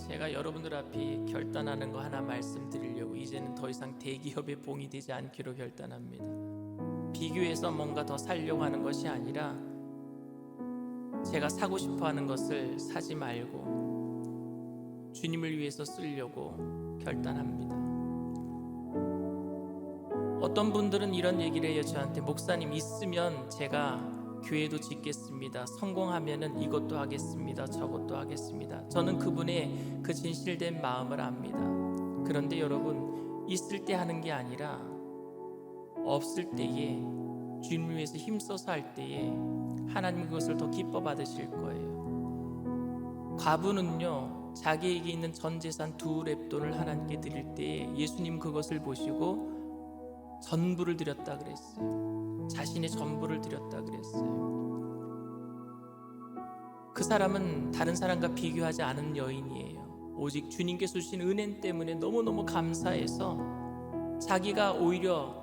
제가 여러분들 앞에 결단하는 거 하나 말씀드리려고 이제는 더 이상 대기업의 봉이 되지 않기로 결단합니다. 비교해서 뭔가 더 살려고 하는 것이 아니라 제가 사고 싶어 하는 것을 사지 말고 주님을 위해서 쓰려고 결단합니다. 어떤 분들은 이런 얘기를 해요. 저한테 목사님 있으면 제가 교회도 짓겠습니다. 성공하면은 이것도 하겠습니다. 저것도 하겠습니다. 저는 그분의 그 진실된 마음을 압니다. 그런데 여러분, 있을 때 하는 게 아니라 없을 때에 주님을 위해서 힘써서 할 때에 하나님 그것을 더 기뻐 받으실 거예요. 과부는요, 자기에게 있는 전 재산 2렙돈을 하나님께 드릴 때에 예수님 그것을 보시고 전부를 드렸다 그랬어요. 자신의 전부를 드렸다 그랬어요. 그 사람은 다른 사람과 비교하지 않은 여인이에요. 오직 주님께서 주신 은혜 때문에 너무너무 감사해서 자기가 오히려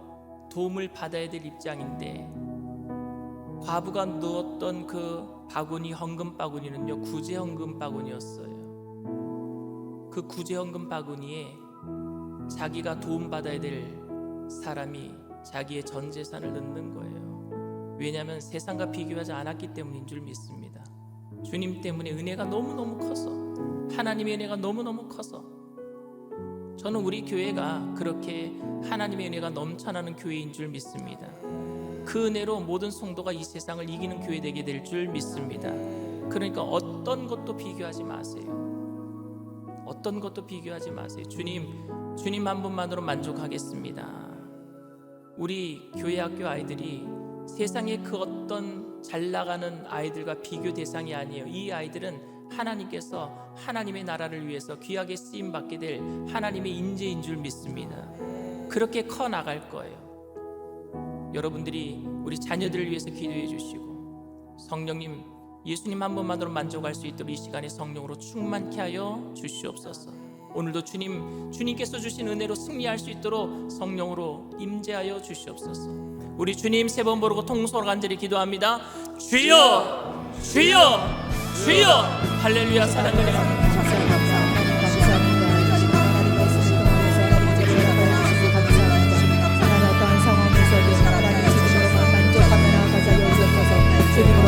도움을 받아야 될 입장인데, 과부가 누웠던 그 바구니, 헌금 바구니는요, 구제 헌금 바구니였어요. 그 구제 헌금 바구니에 자기가 도움받아야 될 사람이 자기의 전 재산을 넣는 거예요. 왜냐하면 세상과 비교하지 않았기 때문인 줄 믿습니다. 주님 때문에 은혜가 너무너무 커서, 하나님의 은혜가 너무너무 커서, 저는 우리 교회가 그렇게 하나님의 은혜가 넘쳐나는 교회인 줄 믿습니다. 그 은혜로 모든 성도가 이 세상을 이기는 교회 되게 될 줄 믿습니다. 그러니까 어떤 것도 비교하지 마세요. 어떤 것도 비교하지 마세요. 주님 한 분만으로 만족하겠습니다. 우리 교회 학교 아이들이 세상의 그 어떤 잘 나가는 아이들과 비교 대상이 아니에요. 이 아이들은 하나님께서 하나님의 나라를 위해서 귀하게 쓰임 받게 될 하나님의 인재인 줄 믿습니다. 그렇게 커 나갈 거예요. 여러분들이 우리 자녀들을 위해서 기도해 주시고, 성령님, 예수님 한 분만으로 만족할 수 있도록 이 시간에 성령으로 충만케 하여 주시옵소서. 오늘도 주님께서 주신 은혜로 승리할 수 있도록 성령으로 임재하여 주시옵소서. 우리 주님 3번 부르고 통성으로 간절히 기도합니다. 주여, 주여, 주여. 할렐루야. 사랑하는